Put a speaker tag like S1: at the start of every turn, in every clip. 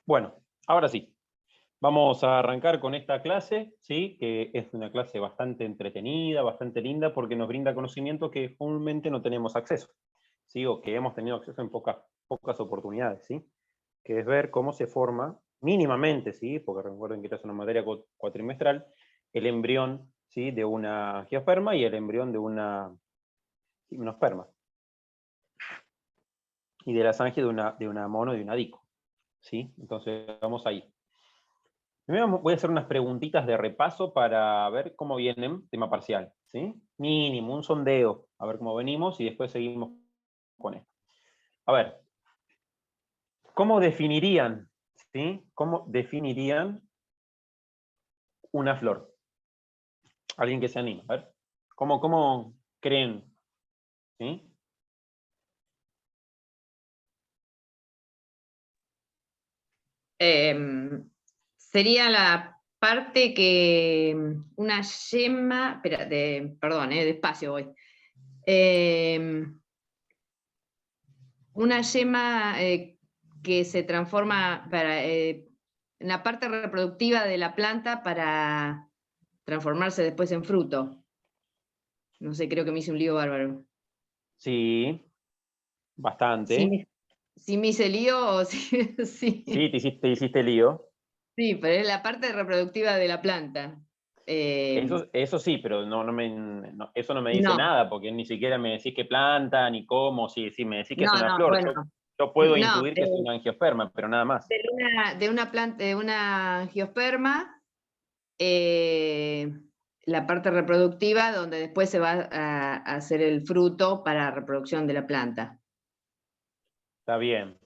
S1: Bueno, ahora sí. Vamos a arrancar con esta clase, ¿sí? Que es una clase bastante entretenida, bastante linda, porque nos brinda conocimiento que comúnmente no tenemos acceso, ¿sí? O que hemos tenido acceso en pocas oportunidades, ¿sí? Que es ver cómo se forma, mínimamente, ¿sí? Porque recuerden que esta es una materia cuatrimestral, el embrión, ¿sí? De una angiosperma y el embrión de una gimnosperma. Y de la sangie de una mono y de una dico, ¿sí? Entonces, vamos ahí. Primero voy a hacer unas preguntitas de repaso para ver cómo vienen, tema parcial, ¿sí? Mínimo, un sondeo, a ver cómo venimos y después seguimos con esto. A ver, ¿cómo definirían, ¿sí? ¿Cómo definirían una flor? Alguien que se anima, a ver. ¿Cómo creen? ¿Sí?
S2: Sería la parte que una yema, espera, perdón, despacio voy. Una yema que se transforma en la parte reproductiva de la planta para transformarse después en fruto. No sé, creo que me hice un lío bárbaro.
S1: Sí, bastante.
S2: Si me hice lío o sí.
S1: Sí, te hiciste lío.
S2: Sí, pero es la parte reproductiva de la planta.
S1: Eso sí, pero eso no me dice
S2: No,
S1: nada, porque ni siquiera me decís qué planta, ni cómo, si me decís que es
S2: no,
S1: una flor.
S2: bueno,
S1: Yo puedo
S2: no,
S1: intuir que es una angiosperma, pero nada más.
S2: de una planta, de una angiosperma, la parte reproductiva donde después se va a hacer el fruto para reproducción de la planta.
S1: Está bien.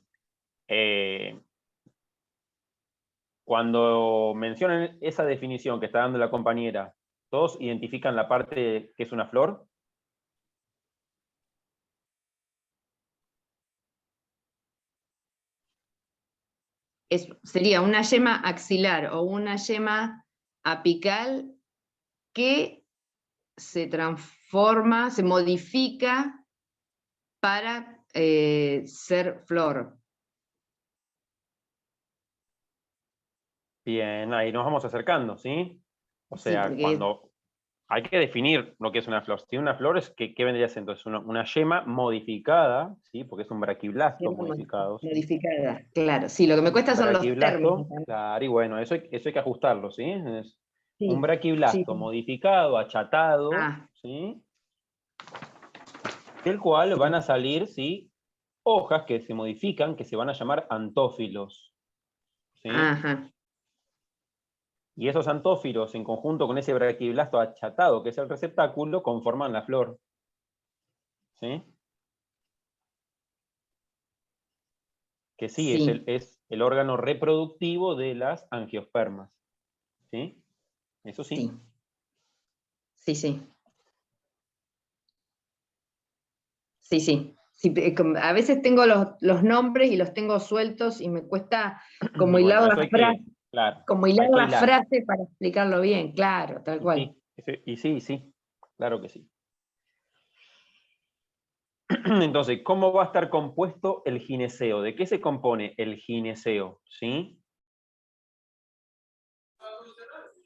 S1: Cuando mencionan esa definición que está dando la compañera, ¿todos identifican la parte que es una flor?
S2: Sería una yema axilar o una yema apical que se transforma, se modifica para ser flor.
S1: Bien, ahí nos vamos acercando, ¿sí? O
S2: Sí,
S1: sea,
S2: porque
S1: cuando hay que definir lo que es una flor. Si una flor es, ¿qué vendría siendo? Es una yema modificada, ¿sí? Porque es un braquiblasto modificado, ¿sí?
S2: modificada, claro. Sí, lo que me cuesta son los términos.
S1: Braquiblasto, claro, y bueno, eso hay que ajustarlo, ¿sí? Es un
S2: Sí, sí.
S1: braquiblasto modificado, achatado,
S2: Ah,
S1: ¿sí? Del cual van a salir, ¿sí? Hojas que se modifican, que se van a llamar antófilos, ¿sí?
S2: ajá.
S1: Y esos antófilos, en conjunto con ese braquiblasto achatado, que es el receptáculo, conforman la flor, ¿sí? Que sí,
S2: Sí,
S1: es el órgano reproductivo de las angiospermas, ¿sí? Eso
S2: sí,
S1: sí.
S2: sí, sí. Sí, sí. Sí, a veces tengo los nombres y los tengo sueltos y me cuesta como
S1: Y
S2: hilar
S1: bueno, eso
S2: la
S1: hay
S2: frase,
S1: que, claro,
S2: como
S1: hay
S2: hilar
S1: que
S2: la
S1: hilar.
S2: frase para explicarlo bien, claro, tal
S1: Y
S2: cual.
S1: sí, sí, claro que sí. Entonces, ¿cómo va a estar compuesto el gineceo? ¿De qué se compone el gineceo? ¿Sí?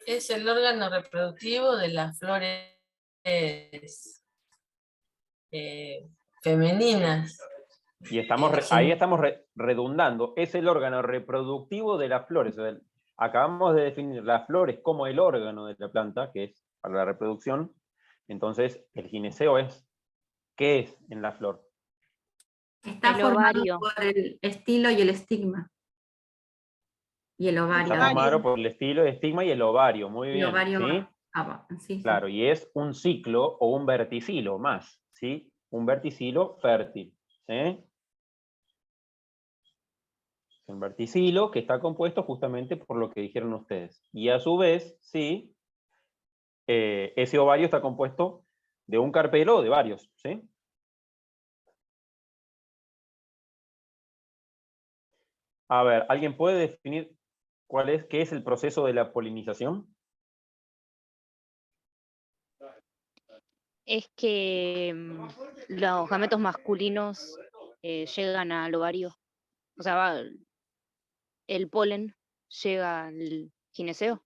S3: Es el órgano reproductivo de las flores femeninas.
S1: Y ahí estamos redundando. Es el órgano reproductivo de las flores. O sea, acabamos de definir las flores como el órgano de la planta, que es para la reproducción. Entonces, el gineceo es, ¿qué es en la flor?
S4: Está
S5: El
S4: formado
S5: ovario.
S4: por el estilo y el estigma. Y el ovario.
S1: Está formado por el estilo, el estigma y el ovario. Muy
S4: El
S1: bien,
S4: ovario
S1: ¿sí?
S4: sí,
S1: Claro, y es un ciclo o un verticilo más, ¿sí? Un verticilo fértil, ¿sí? Un verticilo que está compuesto justamente por lo que dijeron ustedes. Y a su vez, ¿sí? Ese ovario está compuesto de un carpelo o de varios, ¿sí? A ver, ¿alguien puede definir qué es el proceso de la polinización?
S5: Es que los gametos masculinos llegan al ovario. O sea, el polen llega al gineceo?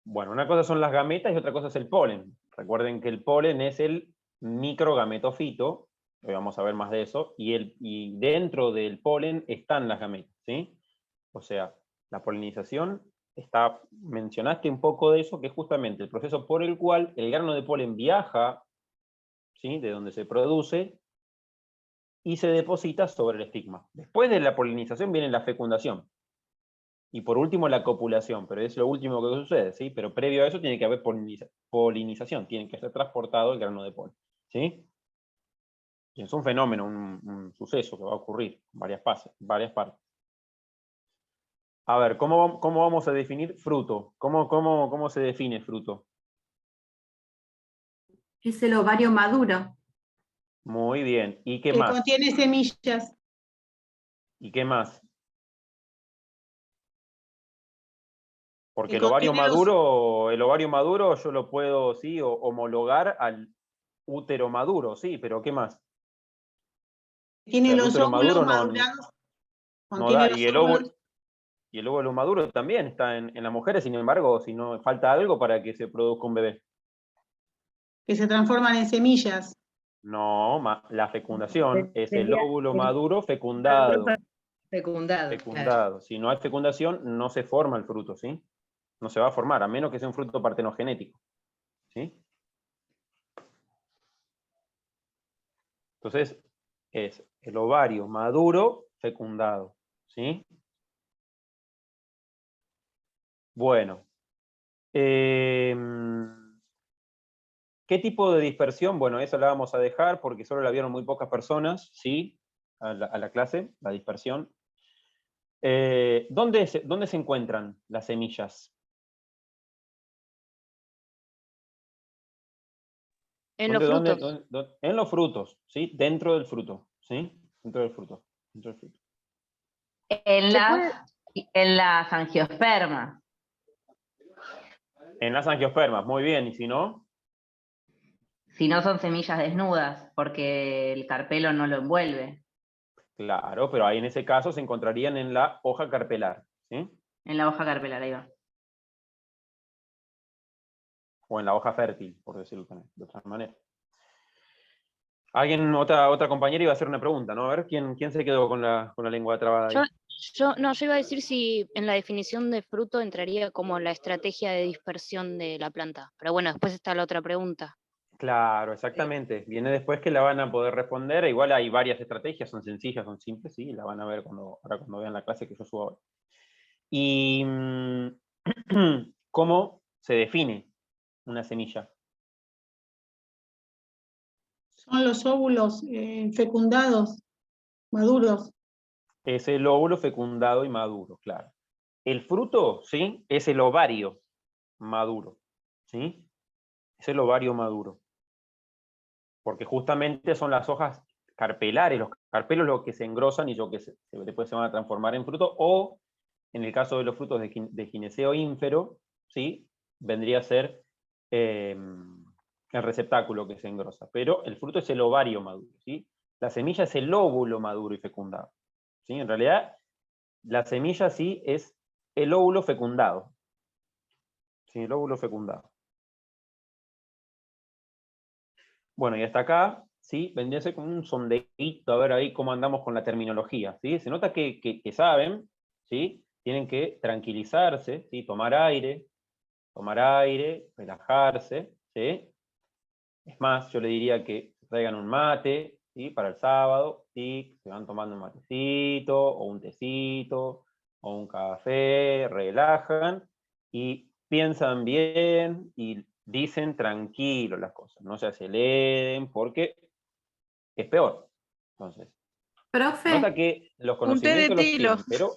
S1: Bueno, una cosa son las gametas y otra cosa es el polen. Recuerden que el polen es el microgametofito, hoy vamos a ver más de eso, y dentro del polen están las gametas, ¿sí? O sea, la polinización, mencionaste un poco de eso, que es justamente el proceso por el cual el grano de polen viaja, ¿sí?, de donde se produce, y se deposita sobre el estigma. Después de la polinización viene la fecundación. Y por último la copulación, pero es lo último que sucede, ¿sí? Pero previo a eso tiene que haber polinización, tiene que ser transportado el grano de polen, ¿sí? Y es un fenómeno, un suceso que va a ocurrir en varias partes. A ver, ¿cómo vamos a definir fruto? ¿Cómo se define fruto?
S4: Es el ovario maduro.
S1: Muy bien. ¿Y qué
S6: Que
S1: más?
S6: contiene semillas.
S1: ¿Y qué más? Porque
S6: Que
S1: el ovario
S6: contiene
S1: maduro yo lo puedo, sí, homologar al útero maduro, sí, pero ¿qué más?
S6: Tiene
S1: El
S6: los
S1: útero
S6: óvulos
S1: maduro
S6: madurados.
S1: no
S6: Contiene
S1: da,
S6: los
S1: y el
S6: óvulos
S1: óvulo maduro también está en las mujeres, sin embargo, si no falta algo para que se produzca un bebé.
S6: que se transforman en semillas.
S1: No, la fecundación es el
S2: Tendría-
S1: óvulo maduro fecundado.
S2: Fecundado. Claro.
S1: Fecundado. Si no hay fecundación, no se forma el fruto, ¿sí? No se va a formar, a menos que sea un fruto partenogenético, ¿sí? Entonces, es el ovario maduro fecundado, ¿sí? Bueno. ¿Qué tipo de dispersión? Bueno, eso la vamos a dejar porque solo la vieron muy pocas personas, ¿sí? A la clase, la dispersión. ¿Dónde se encuentran las semillas?
S5: En los frutos.
S1: ¿Dónde? En los frutos, ¿sí? Dentro del fruto, ¿sí? Dentro del fruto. Dentro del fruto.
S7: En las angiospermas.
S1: En las angiospermas, muy bien. ¿Y si no?
S7: Si no son semillas desnudas, porque el carpelo no lo envuelve.
S1: Claro, pero ahí en ese caso se encontrarían en la hoja carpelar, ¿sí?
S7: En la hoja carpelar, ahí va.
S1: O en la hoja fértil, por decirlo también, de otra manera. Alguien, otra compañera iba a hacer una pregunta, ¿no? A ver, ¿quién se quedó con la lengua trabada ahí?
S5: Yo iba a decir si en la definición de fruto entraría como la estrategia de dispersión de la planta. Pero bueno, después está la otra pregunta.
S1: Claro, exactamente. Viene después que la van a poder responder. Igual hay varias estrategias, son sencillas, son simples, sí, la van a ver ahora cuando vean la clase que yo subo ahora. Y ¿cómo se define una semilla?
S6: Son los óvulos fecundados, maduros.
S1: Es el óvulo fecundado y maduro, claro. El fruto, ¿sí? Es el ovario maduro, ¿sí? Es el ovario maduro. Porque justamente son las hojas carpelares, los carpelos los que se engrosan y después se van a transformar en fruto, o en el caso de los frutos de gineceo ínfero, ¿sí? Vendría a ser el receptáculo que se engrosa. Pero el fruto es el ovario maduro, ¿sí? La semilla es el óvulo maduro y fecundado, ¿sí? En realidad, la semilla sí es el óvulo fecundado. ¿Sí? El óvulo fecundado. Bueno, y hasta acá, ¿sí? Vendría a ser como un sondeíto, a ver ahí cómo andamos con la terminología, ¿sí? Se nota que saben, ¿sí? Tienen que tranquilizarse, ¿sí? Tomar aire, relajarse, ¿sí? Es más, yo le diría que traigan un mate, ¿sí? Para el sábado, ¿sí? Se van tomando un matecito, o un tecito, o un café, relajan, y piensan bien, y dicen tranquilo las cosas, no se aceleren, porque es peor. Entonces,
S4: Profe,
S1: nota que los
S3: Un té de
S1: conocimientos los
S3: tilo.
S1: tienen, pero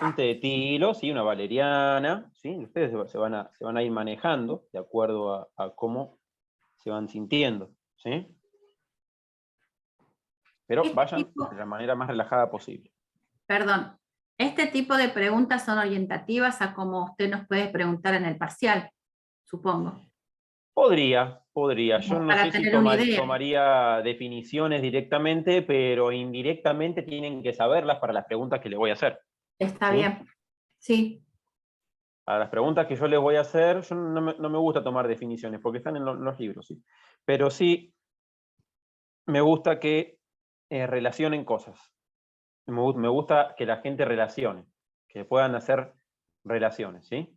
S1: un té de tilo, ¿sí? Una valeriana, ¿sí? Ustedes se van a ir manejando de acuerdo a cómo se van sintiendo, ¿sí? Pero
S4: este
S1: vayan
S4: tipo,
S1: de la manera más relajada posible.
S4: perdón, este tipo de preguntas son orientativas a cómo usted nos puede preguntar en el parcial, supongo.
S1: Podría. Yo no
S4: Para
S1: sé si
S4: tener una idea.
S1: tomaría definiciones directamente, pero indirectamente tienen que saberlas para las preguntas que le voy a hacer.
S4: Está
S1: ¿Sí?
S4: bien. Sí.
S1: A las preguntas que yo les voy a hacer, yo no me gusta tomar definiciones, porque están en los libros, ¿sí? Pero sí me gusta que relacionen cosas. Me gusta que la gente relacione, que puedan hacer relaciones, ¿sí?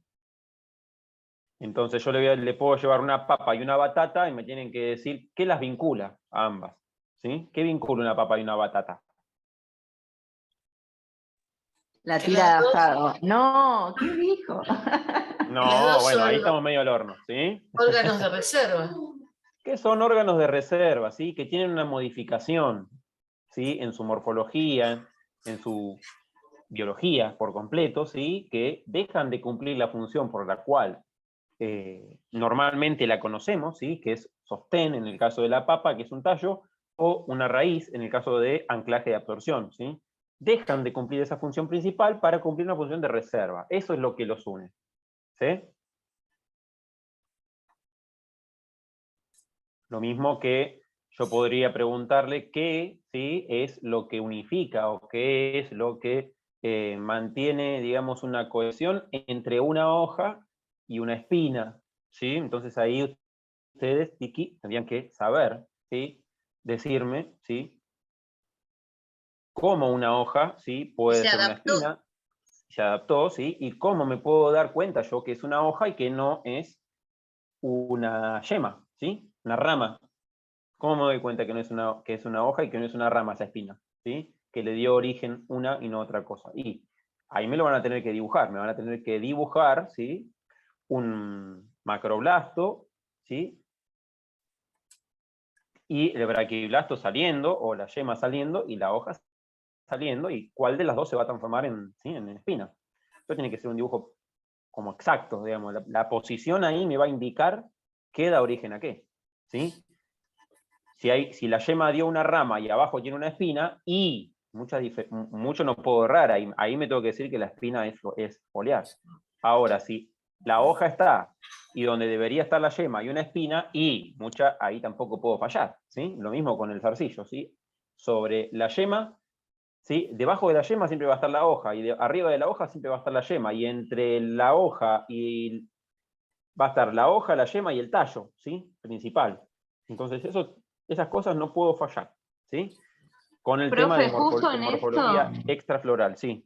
S1: Entonces yo le puedo llevar una papa y una batata y me tienen que decir qué las vincula a ambas, ¿sí? ¿Qué vincula una papa y una batata?
S7: La
S3: Que
S7: tira
S3: las
S7: de
S3: dos-
S7: asado. No, ¿qué dijo?
S1: No,
S3: dos
S1: bueno, ahí
S3: son
S1: estamos medio al horno, ¿sí?
S3: órganos de reserva.
S1: Que son órganos de reserva, ¿sí? Que tienen una modificación, ¿sí? En su morfología, en su biología por completo, ¿sí? Que dejan de cumplir la función por la cual normalmente la conocemos, ¿sí? Que es sostén en el caso de la papa, que es un tallo, o una raíz en el caso de anclaje de absorción, ¿sí? Dejan de cumplir esa función principal para cumplir una función de reserva. Eso es lo que los une, ¿sí? Lo mismo que yo podría preguntarle qué, ¿sí? Es lo que unifica o qué es lo que mantiene, digamos, una cohesión entre una hoja y una espina, ¿sí? Entonces ahí ustedes, Tiki, tendrían que saber, ¿sí? Decirme, ¿sí? Cómo una hoja, ¿sí? Puede
S3: Se
S1: ser una
S3: adaptó.
S1: espina, se adaptó, ¿sí? Y cómo me puedo dar cuenta yo que es una hoja y que no es una yema, ¿sí? Una rama. ¿Cómo me doy cuenta que no es que es una hoja y que no es una rama esa espina? ¿Sí? Que le dio origen una y no otra cosa. Y ahí me lo van a tener que dibujar. Me van a tener que dibujar, ¿sí? Un macroblasto, ¿sí? Y el braquiblasto saliendo, o la yema saliendo, y la hoja saliendo, y cuál de las dos se va a transformar en, ¿sí? En espina. Esto tiene que ser un dibujo como exacto, digamos. La posición ahí me va a indicar qué da origen a qué, ¿sí? Si la yema dio una rama y abajo tiene una espina, y mucho no puedo errar, ahí me tengo que decir que la espina es foliar. Ahora, si la hoja está y donde debería estar la yema hay una espina, ahí tampoco puedo fallar, ¿sí? Lo mismo con el zarcillo, ¿sí? Sobre la yema, ¿sí? Debajo de la yema siempre va a estar la hoja, y arriba de la hoja siempre va a estar la yema, y entre la hoja y va a estar la hoja, la yema y el tallo, ¿sí? Principal. Entonces, esas cosas no puedo fallar, ¿sí? Con el tema
S7: Profe,
S1: de
S7: justo en
S1: morfología
S7: esto,
S1: extrafloral, sí.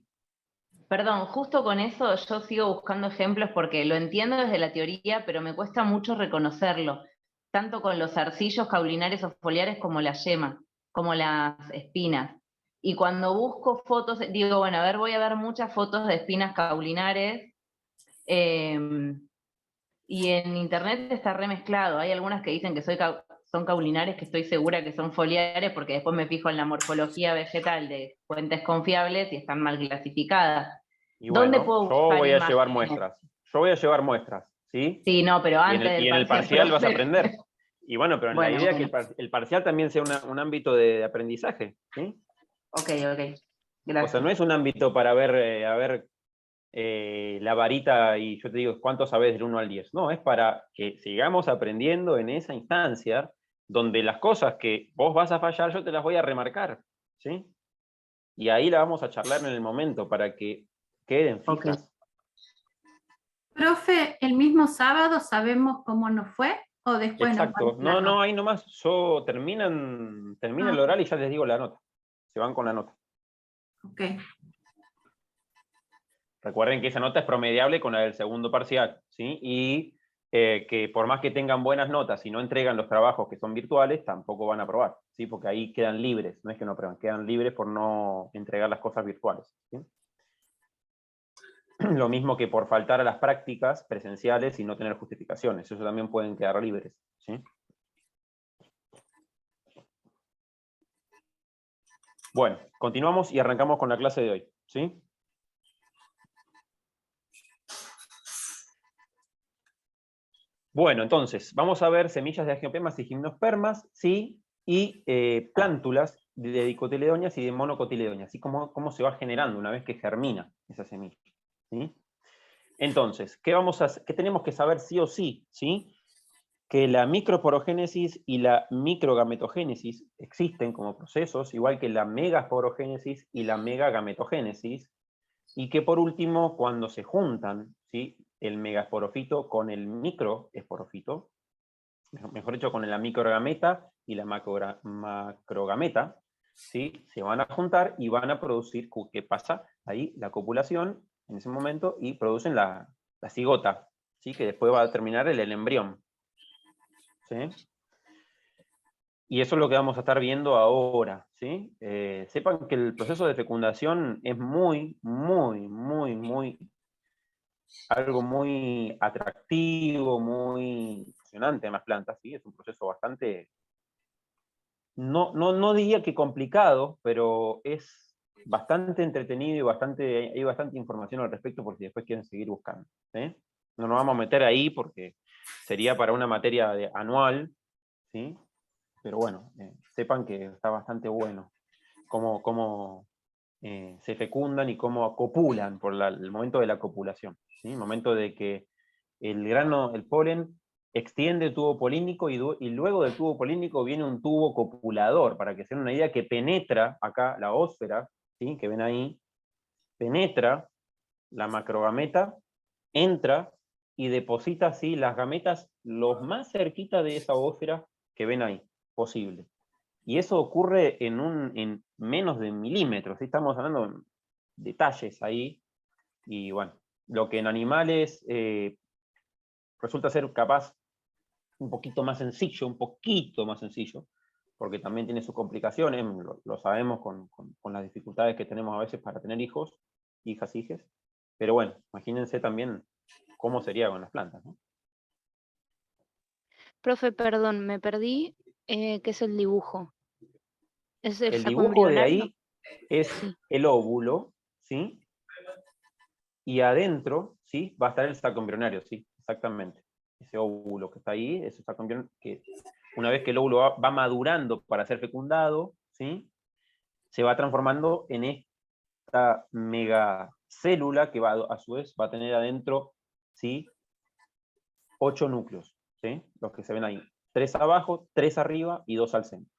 S7: perdón, justo con eso yo sigo buscando ejemplos porque lo entiendo desde la teoría, pero me cuesta mucho reconocerlo, tanto con los zarcillos caulinares o foliares como la yema, como las espinas. Y cuando busco fotos, digo, bueno, a ver, voy a ver muchas fotos de espinas caulinares, y en internet está remezclado. Hay algunas que dicen que son caulinares, que estoy segura que son foliares, porque después me fijo en la morfología vegetal de fuentes confiables y están mal clasificadas.
S1: Y
S7: ¿Dónde
S1: bueno,
S7: puedo
S1: yo
S7: buscar
S1: voy a llevar
S7: imágenes?
S1: muestras. Yo voy a llevar muestras, ¿sí?
S7: Sí, no, pero
S1: Y
S7: antes del
S1: en el
S7: parcial,
S1: parcial vas a
S7: profe.
S1: aprender. Y bueno, pero en la
S7: Bueno,
S1: idea que
S7: bueno.
S1: el parcial también sea un ámbito de aprendizaje, ¿sí?
S7: Ok.
S1: O sea,
S7: Gracias.
S1: no es un ámbito para ver, la varita y yo te digo cuánto sabes del 1 al 10. No, es para que sigamos aprendiendo en esa instancia donde las cosas que vos vas a fallar yo te las voy a remarcar, ¿sí? Y ahí la vamos a charlar en el momento para que queden
S7: Ok.
S1: fijas.
S4: Profe, ¿el mismo sábado sabemos cómo nos fue o después nos
S1: Exacto.
S4: mandan la
S1: No,
S4: nota?
S1: ahí nomás. Termina el oral y ya les digo la nota. Se van con la nota.
S4: Ok.
S1: Recuerden que esa nota es promediable con la del segundo parcial, ¿sí? Y que por más que tengan buenas notas y no entregan los trabajos que son virtuales, tampoco van a aprobar, ¿sí? Porque ahí quedan libres, no es que no aprueban, quedan libres por no entregar las cosas virtuales, ¿sí? Lo mismo que por faltar a las prácticas presenciales y no tener justificaciones, eso también pueden quedar libres, ¿sí? Bueno, continuamos y arrancamos con la clase de hoy, ¿sí? Bueno, entonces, vamos a ver semillas de angiopemas y gimnospermas, ¿sí? Y plántulas de dicotiledonias y de monocotiledonias, ¿sí? Cómo se va generando una vez que germina esa semilla, ¿sí? Entonces, ¿qué tenemos que saber sí o sí? ¿Sí? Que la microporogénesis y la microgametogénesis existen como procesos, igual que la megasporogénesis y la megagametogénesis, Y que por último, cuando se juntan, ¿sí?, el megasporofito con el microesporofito, mejor dicho, con la microgameta y la macrogameta, ¿sí?, se van a juntar y van a producir, ¿qué pasa? Ahí la copulación en ese momento y producen la cigota, ¿sí?, que después va a terminar el embrión. ¿Sí? Y eso es lo que vamos a estar viendo ahora, ¿sí? Sepan que el proceso de fecundación es algo muy atractivo, muy emocionante en las plantas, ¿sí? Es un proceso bastante, no diría que complicado, pero es bastante entretenido y hay bastante información al respecto por si después quieren seguir buscando, ¿sí? No nos vamos a meter ahí porque sería para una materia anual, ¿sí? Pero bueno, sepan que está bastante bueno cómo se fecundan y cómo copulan por el momento de la copulación, ¿sí? El momento de que el polen extiende el tubo polínico y luego del tubo polínico viene un tubo copulador, para que se den una idea, que penetra acá la ósfera, ¿sí?, que ven ahí, penetra la macrogameta, entra y deposita así las gametas lo más cerquita de esa ósfera que ven ahí, posible. Y eso ocurre en menos de milímetros, ¿sí? Estamos hablando de detalles ahí, y bueno, lo que en animales resulta ser capaz un poquito más sencillo, porque también tiene sus complicaciones, lo sabemos con las dificultades que tenemos a veces para tener hijos, hijes, pero bueno, imagínense también cómo sería con las plantas, ¿no?
S5: Profe, perdón, me perdí. ¿Qué es el dibujo? ¿Es el
S1: El
S5: saco
S1: dibujo de
S5: embrionario?
S1: ahí es
S5: Sí.
S1: el óvulo, ¿sí? Y adentro, ¿sí?, va a estar el saco embrionario, sí, exactamente. Ese óvulo que está ahí, ese saco embrionario, que una vez que el óvulo va madurando para ser fecundado, ¿sí?, se va transformando en esta megacélula que a su vez va a tener adentro, ¿sí?, 8 núcleos, ¿sí?, los que se ven ahí. 3 abajo, 3 arriba y 2 al centro,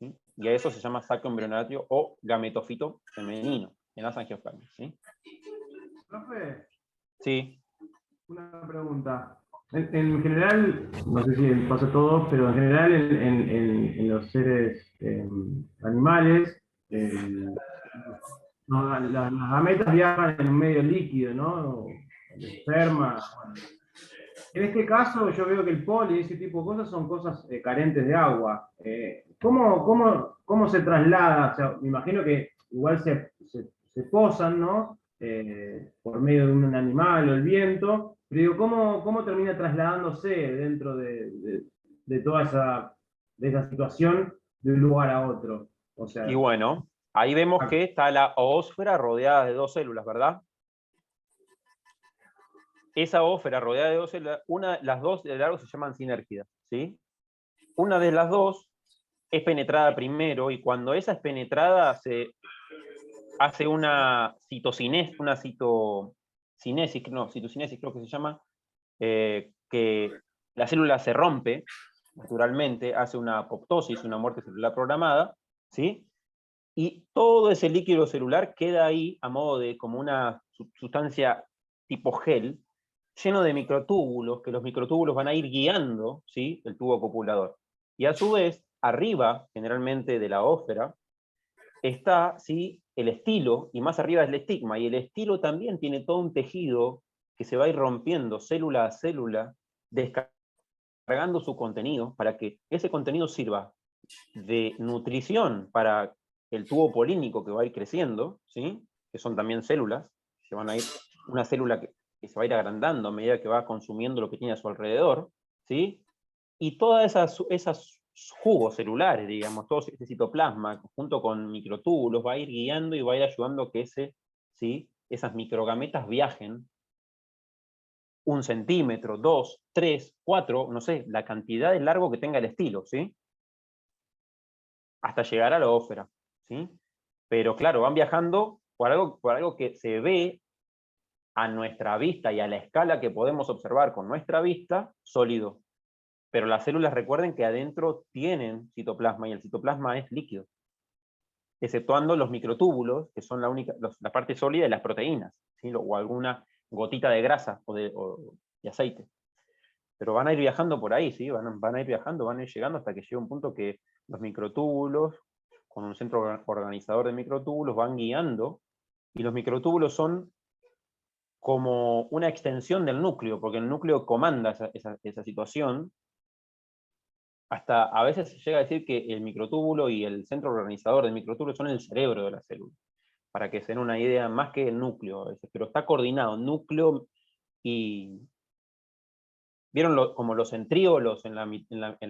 S1: ¿sí? Y a eso se llama saco embrionario o gametofito femenino en las angiospermas, ¿sí?
S8: Profe,
S1: Sí.
S8: una pregunta. En general, no sé si pasa a todos, pero en general en los seres animales, las gametas viajan en un medio líquido, ¿no? El esperma. Bueno. En este caso, yo veo que el polen y ese tipo de cosas son cosas carentes de agua. ¿Cómo se traslada? O sea, me imagino que igual se posan, ¿no? Por medio de un animal o el viento. Pero digo, ¿cómo termina trasladándose dentro de toda esa situación de un lugar a otro? O
S1: Y
S8: sea,
S1: bueno, ahí vemos que está la oósfera rodeada de 2 células, ¿verdad? Esa ósfera rodeada de 2 células, las dos de largo se llaman sinérgidas, ¿sí? Una de las dos es penetrada primero, y cuando esa es penetrada se hace una citocinesis creo que se llama, que la célula se rompe naturalmente, hace una apoptosis, una muerte celular programada, ¿sí? Y todo ese líquido celular queda ahí a modo de como una sustancia tipo gel, lleno de microtúbulos, que los microtúbulos van a ir guiando, ¿sí?, el tubo copulador. Y a su vez, arriba, generalmente de la ósfera, está, ¿sí?, el estilo, y más arriba es el estigma, y el estilo también tiene todo un tejido que se va a ir rompiendo célula a célula, descargando su contenido, para que ese contenido sirva de nutrición para el tubo polínico que va a ir creciendo, ¿sí?, que son también células, que van a ir, una célula que se va a ir agrandando a medida que va consumiendo lo que tiene a su alrededor, ¿sí? Y todas esas jugos celulares, digamos, todo ese citoplasma, junto con microtúbulos, va a ir guiando y va a ir ayudando a que ¿sí?, esas microgametas viajen 1 centímetro, 2, 3, 4, no sé, la cantidad de largo que tenga el estilo, ¿sí?, hasta llegar a la ósfera, ¿sí? Pero claro, van viajando por algo que se ve a nuestra vista y a la escala que podemos observar con nuestra vista, sólido. Pero las células, recuerden que adentro tienen citoplasma, y el citoplasma es líquido. exceptuando los microtúbulos, que son la parte sólida de las proteínas, ¿sí? O alguna gotita de grasa o de aceite. Pero van a ir viajando por ahí, ¿sí? Van a ir viajando, van a ir llegando hasta que llegue un punto que los microtúbulos, con un centro organizador de microtúbulos, van guiando, y los microtúbulos son como una extensión del núcleo, porque el núcleo comanda esa situación. Hasta a veces se llega a decir que el microtúbulo y el centro organizador del microtúbulo son el cerebro de la célula, para que se den una idea, más que el núcleo a veces, pero está coordinado, núcleo y... ¿Vieron como los centríolos en la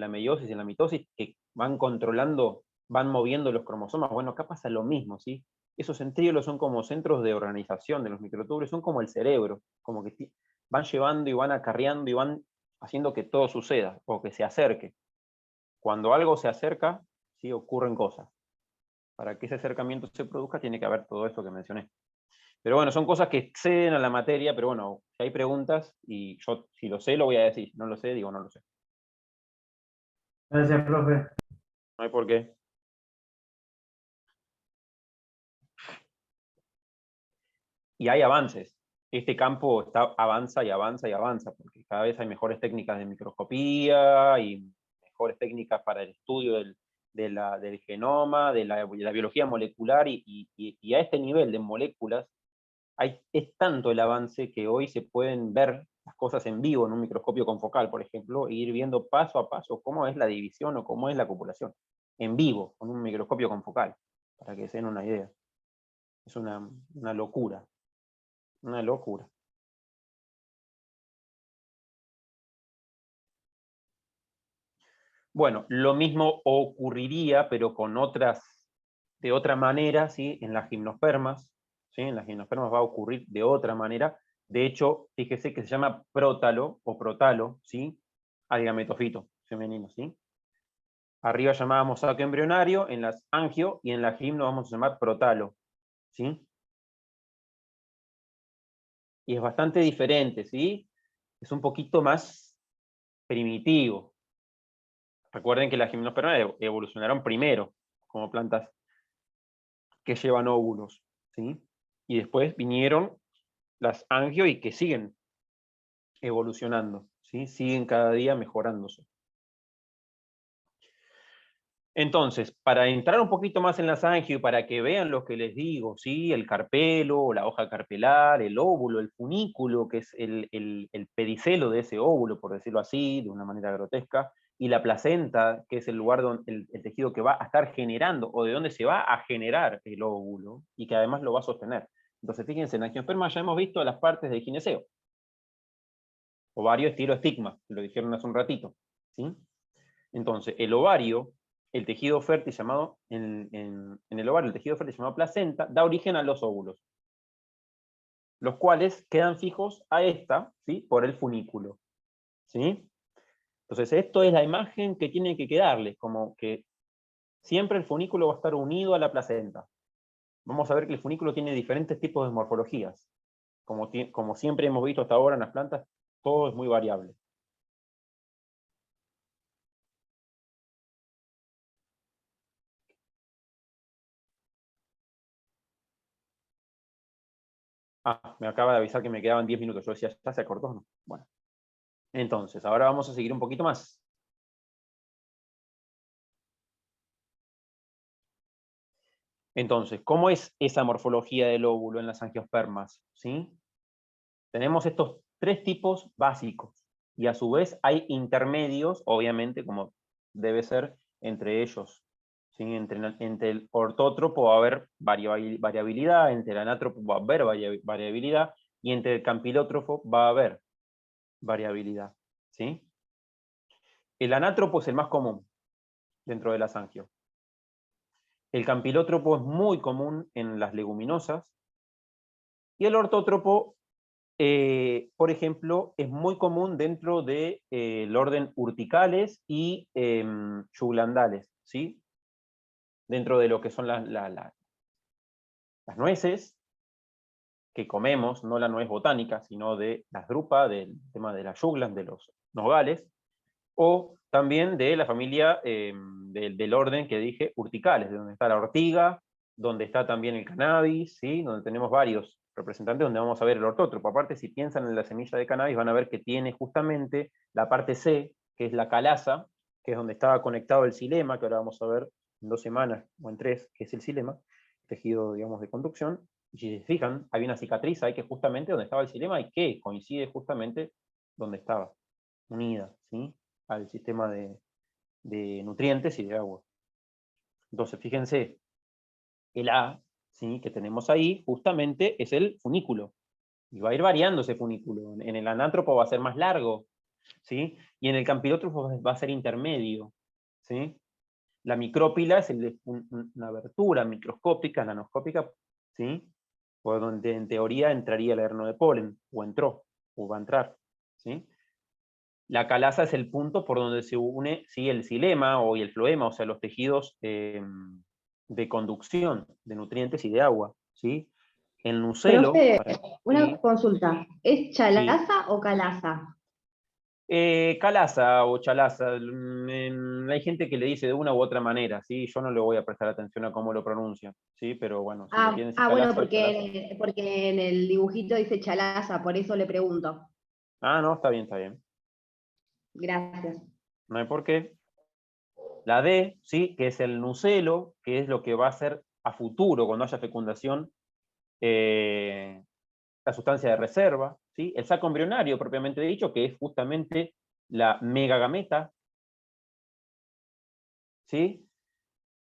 S1: meiosis y en la mitosis, que van controlando, van moviendo los cromosomas? Bueno, acá pasa lo mismo, ¿sí? Esos centríolos son como centros de organización de los microtúbulos, son como el cerebro, como que van llevando y van acarreando y van haciendo que todo suceda, o que se acerque. Cuando algo se acerca, sí ocurren cosas. Para que ese acercamiento se produzca, tiene que haber todo esto que mencioné. Pero bueno, son cosas que exceden a la materia, pero bueno, si hay preguntas, y yo si lo sé, lo voy a decir. Si no lo sé, digo no lo sé.
S8: Gracias, profe.
S1: No hay por qué. Y hay avances. Este campo avanza y avanza y avanza, porque cada vez hay mejores técnicas de microscopía y mejores técnicas para el estudio del genoma, de la biología molecular, y a este nivel de moléculas es tanto el avance que hoy se pueden ver las cosas en vivo en un microscopio confocal, por ejemplo, e ir viendo paso a paso cómo es la división o cómo es la copulación, en vivo, con un microscopio confocal, para que se den una idea. Es una locura. Una locura. Bueno, lo mismo ocurriría, pero de otra manera, ¿sí? En las gimnospermas, ¿sí? En las gimnospermas va a ocurrir de otra manera. De hecho, fíjese que se llama prótalo o protalo, ¿sí? Al gametofito femenino, ¿sí? Arriba llamábamos saco embrionario, en las angio, y en la gimno vamos a llamar protalo, ¿sí? Y es bastante diferente, ¿sí? Es un poquito más primitivo. Recuerden que las gimnospermas evolucionaron primero como plantas que llevan óvulos, ¿sí? Y después vinieron las angio y que siguen evolucionando, ¿sí? Siguen cada día mejorándose. Entonces, para entrar un poquito más en las angio y para que vean lo que les digo, ¿sí? El carpelo, la hoja carpelar, el óvulo, el funículo, que es el pedicelo de ese óvulo, por decirlo así, de una manera grotesca, y la placenta, que es el lugar donde el tejido que va a estar generando, o de donde se va a generar el óvulo, y que además lo va a sostener. Entonces, fíjense, en angiosperma ya hemos visto las partes del gineceo. Ovario, estilo, estigma, lo dijeron hace un ratito, ¿sí? Entonces, el ovario, el tejido fértil llamado, en el ovario, el tejido fértil llamado placenta, da origen a los óvulos, los cuales quedan fijos a esta, ¿sí? Por el funículo, ¿sí? Entonces, esto es la imagen que tiene que quedarles, como que siempre el funículo va a estar unido a la placenta. Vamos a ver que el funículo tiene diferentes tipos de morfologías. Como siempre hemos visto hasta ahora en las plantas, todo es muy variable. Me acaba de avisar que me quedaban 10 minutos. Yo decía, ¿ya se acortó? No. Bueno. Entonces, ahora vamos a seguir un poquito más. Entonces, ¿cómo es esa morfología del óvulo en las angiospermas? ¿Sí? Tenemos estos tres tipos básicos, y a su vez hay intermedios, obviamente, como debe ser, entre ellos. ¿Sí? Entre el ortótropo va a haber variabilidad, entre el anátropo va a haber variabilidad, y entre el campilótrofo va a haber variabilidad. ¿Sí? El anátropo es el más común dentro de las angios. El campilótropo es muy común en las leguminosas, y el ortótropo, por ejemplo, es muy común dentro del orden urticales y juglandales, ¿sí? Dentro de lo que son las nueces que comemos, no la nuez botánica, sino de las drupas, del tema de las juglands, de los nogales, o también de la familia del orden que dije, urticales, de donde está la ortiga, donde está también el cannabis, ¿sí? Donde tenemos varios representantes, donde vamos a ver el ortótropo. Aparte, si piensan en la semilla de cannabis, van a ver que tiene justamente la parte C, que es la calaza, que es donde estaba conectado el xilema, que ahora vamos a ver en 2 semanas o en 3, que es el xilema, tejido, digamos, de conducción. Y si se fijan, hay una cicatriz ahí que es justamente donde estaba el xilema y que coincide justamente donde estaba, unida, ¿sí? Al sistema de nutrientes y de agua. Entonces, fíjense, el A, ¿sí? Que tenemos ahí, justamente es el funículo. Y va a ir variando ese funículo. En el anátropo va a ser más largo, ¿sí? Y en el campilótropo va a ser intermedio, ¿sí? La micrópila es una abertura microscópica, nanoscópica, ¿sí? Por donde en teoría entraría el herno de polen, o entró, o va a entrar, ¿sí? La calaza es el punto por donde se une, ¿sí? El xilema y el floema, o sea, los tejidos de conducción de nutrientes y de agua, ¿sí? El nucelo...
S9: Profe, una
S1: ¿sí?
S9: consulta. ¿Es
S1: Sí.
S9: chalaza o calaza?
S1: Calaza o chalaza, hay gente que le dice de una u otra manera, ¿sí? Yo no le voy a prestar atención a cómo lo pronuncia, ¿sí? Pero bueno, si le quieren decir
S9: Bueno,
S1: calaza o chalaza.
S9: porque en el dibujito dice chalaza, por eso le pregunto.
S1: Ah, no, está bien, está bien.
S9: Gracias.
S1: No hay por qué. La D, ¿sí? Que es el nucelo, que es lo que va a ser a futuro, cuando haya fecundación, la sustancia de reserva, ¿sí? El saco embrionario, propiamente dicho, que es justamente la megagameta, ¿sí?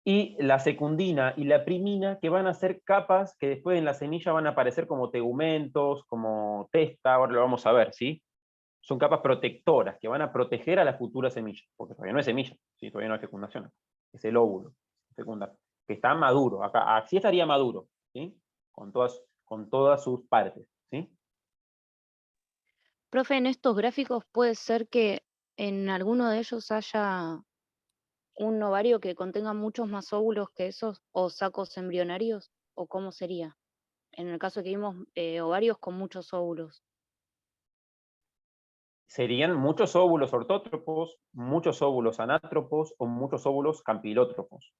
S1: Y la secundina y la primina, que van a ser capas que después en la semilla van a aparecer como tegumentos, como testa, ahora lo vamos a ver, ¿sí? Son capas protectoras, que van a proteger a la futura semilla, porque todavía no es semilla, ¿sí? Todavía no hay fecundación, es el óvulo fecundar, que está maduro, acá, así estaría maduro, ¿sí? Con todas sus partes, ¿sí?
S5: Profe, en estos gráficos puede ser que en alguno de ellos haya un ovario que contenga muchos más óvulos que esos, o sacos embrionarios, o cómo sería. En el caso que vimos ovarios con muchos óvulos.
S1: Serían muchos óvulos ortótropos, muchos óvulos anátropos o muchos óvulos campilótropos.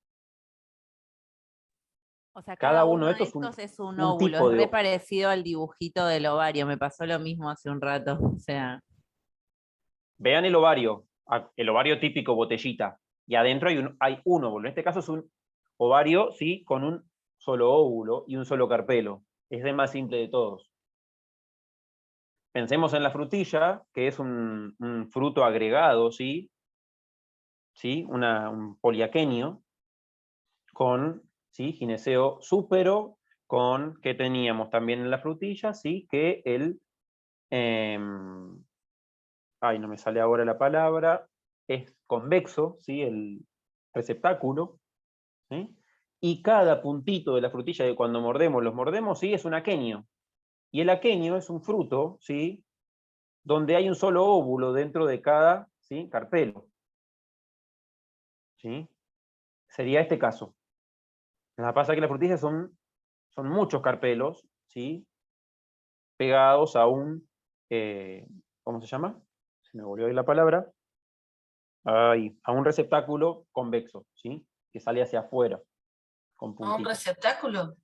S10: O sea,
S1: Cada
S10: cada
S1: uno
S10: uno
S1: de
S10: de
S1: estos
S10: estos es un
S1: un
S10: óvulo,
S1: tipo
S10: es
S1: de
S10: re
S1: óvulo.
S10: parecido al dibujito del ovario, me pasó lo mismo hace un rato. O sea,
S1: Vean el ovario típico botellita, y adentro hay un óvulo. En este caso es un ovario, sí, con un solo óvulo y un solo carpelo. Es el más simple de todos. Pensemos en la frutilla, que es un fruto agregado, ¿sí? ¿Sí? Un poliaquenio, con, ¿sí? Gineceo súpero, con, que teníamos también en la frutilla, ¿sí? Que ay, no me sale ahora la palabra, es convexo, ¿sí? El receptáculo, ¿sí? Y cada puntito de la frutilla que cuando los mordemos, ¿sí? Es un aquenio. Y el aquenio es un fruto, ¿sí? Donde hay un solo óvulo dentro de cada, ¿sí? Carpelo, ¿sí? Sería este caso. Lo que pasa es que las frutillas son muchos carpelos, ¿sí? Pegados a ¿cómo se llama? Se me volvió ahí la palabra. A un receptáculo convexo, ¿sí? Que sale hacia afuera, con
S3: ¿A un
S1: puntitos.
S3: receptáculo?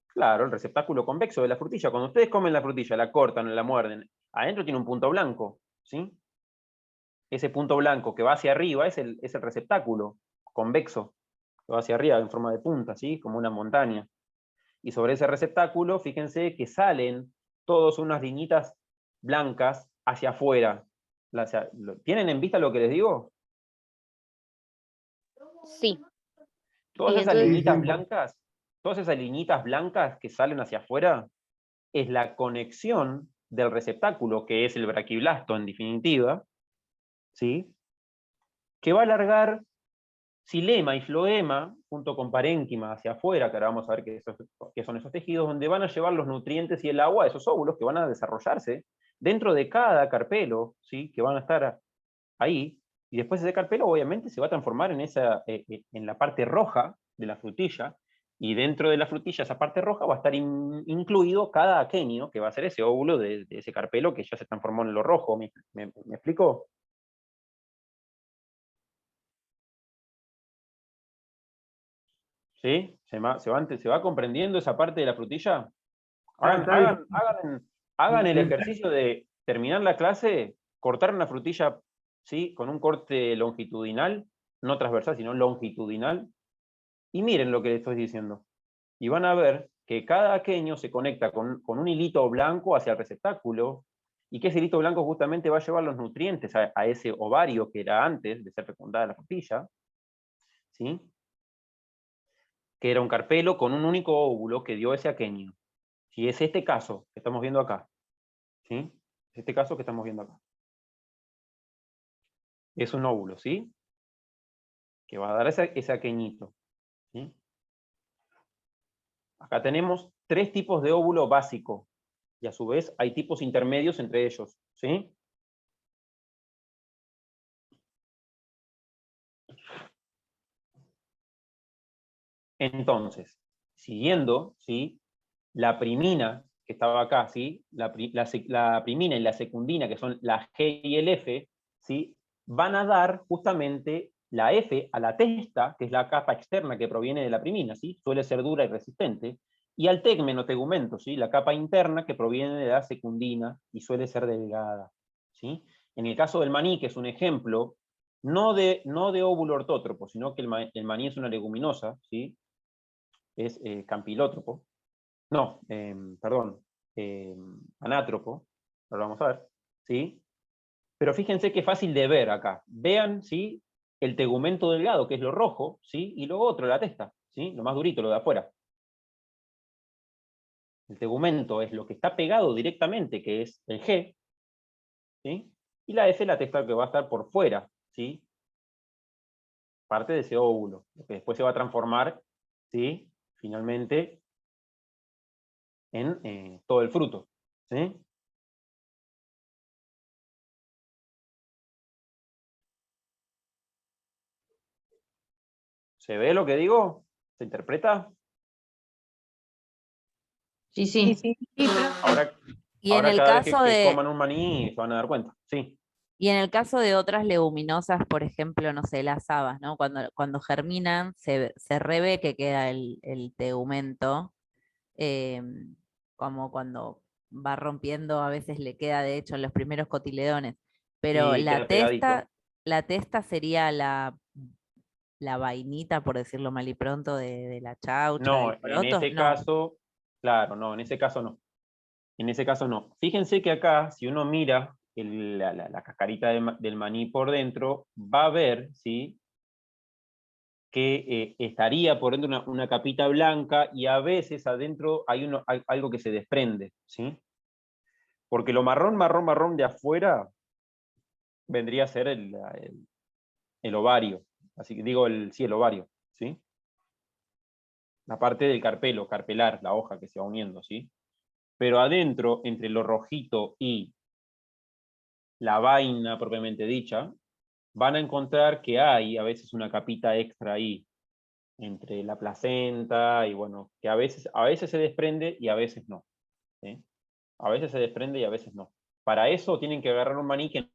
S1: Claro, el receptáculo convexo de la frutilla. Cuando ustedes comen la frutilla, la cortan, la muerden, adentro tiene un punto blanco, ¿sí? Ese punto blanco que va hacia arriba es el receptáculo convexo, que va hacia arriba en forma de punta, ¿sí? Como una montaña. Y sobre ese receptáculo, fíjense que salen todas unas liñitas blancas hacia afuera. ¿Tienen en vista lo que les digo?
S5: Sí.
S1: Todas
S5: Y
S1: esas
S5: entonces,
S1: liñitas blancas, todas esas liñitas blancas que salen hacia afuera, es la conexión del receptáculo, que es el braquiblasto en definitiva, ¿sí? Que va a alargar xilema y floema, junto con parénquima hacia afuera, que ahora vamos a ver qué son esos tejidos, donde van a llevar los nutrientes y el agua a esos óvulos que van a desarrollarse dentro de cada carpelo, ¿sí? Que van a estar ahí, y después ese carpelo obviamente se va a transformar en la parte roja de la frutilla, y dentro de la frutilla, esa parte roja, va a estar incluido cada aquenio, que va a ser ese óvulo de ese carpelo que ya se transformó en lo rojo. ¿Me explico? ¿Sí? ¿Se va comprendiendo esa parte de la frutilla? Hagan el ejercicio de terminar la clase, cortar una frutilla, ¿sí? Con un corte longitudinal, no transversal, sino longitudinal, y miren lo que les estoy diciendo. Y van a ver que cada aquenio se conecta con un hilito blanco hacia el receptáculo, y que ese hilito blanco justamente va a llevar los nutrientes a ese ovario que era antes de ser fecundada la frutilla, ¿sí? Que era un carpelo con un único óvulo que dio ese aquenio. Si es este caso que estamos viendo acá, ¿sí? Es este caso que estamos viendo acá. Es un óvulo, ¿sí? Que va a dar ese aqueñito, ¿sí? Acá tenemos 3 tipos de óvulo básico, y a su vez hay tipos intermedios entre ellos, ¿sí? Entonces, siguiendo, ¿sí? La primina, que estaba acá, ¿sí? La primina y la secundina, que son la G y el F, ¿sí? Van a dar justamente la F a la testa, que es la capa externa que proviene de la primina, ¿sí? Suele ser dura y resistente, y al tegmen o tegumento, ¿sí? La capa interna que proviene de la secundina y suele ser delgada, ¿sí? En el caso del maní, que es un ejemplo, no de óvulo ortótropo, sino que el maní es una leguminosa, ¿sí? Es campilótropo. No, perdón, anátropo, ahora vamos a ver, ¿sí? Pero fíjense qué fácil de ver acá. Vean, ¿sí? El tegumento delgado, que es lo rojo, ¿sí? Y lo otro, la testa, ¿sí? Lo más durito, lo de afuera. El tegumento es lo que está pegado directamente, que es el G, ¿sí? Y la F, la testa que va a estar por fuera, ¿sí? Parte de ese óvulo, lo que después se va a transformar, ¿sí? Finalmente en todo el fruto, ¿sí? ¿Se ve lo que digo? ¿Se interpreta?
S2: Sí, sí.
S1: Ahora,
S10: Y en el
S1: cada vez
S10: caso
S1: que
S10: de,
S1: coman un maní se van a dar cuenta, sí.
S10: y en el caso de otras leguminosas, por ejemplo, no sé, las habas, ¿no? Cuando germinan, se revé que queda el tegumento, como cuando va rompiendo, a veces le queda, de hecho, en los primeros cotiledones. Pero
S1: Sí, queda pegadito.
S10: la testa sería la vainita, por decirlo mal y pronto, de la chaucha,
S1: No,
S10: del
S1: en
S10: poroto,
S1: ese
S10: no.
S1: caso, claro, no, en ese caso no. En ese caso no. Fíjense que acá, si uno mira la cascarita del maní por dentro, va a ver, ¿sí? Que estaría por dentro una capita blanca y a veces adentro hay algo que se desprende, ¿sí? Porque lo marrón de afuera vendría a ser el ovario. Así que digo, sí, el ovario, ¿sí? La parte del carpelo, carpelar, la hoja que se va uniendo, ¿sí? Pero adentro, entre lo rojito y la vaina propiamente dicha, van a encontrar que hay a veces una capita extra ahí, entre la placenta y bueno, que a veces se desprende y a veces no, ¿sí? A veces se desprende y a veces no. Para eso tienen que agarrar un maní que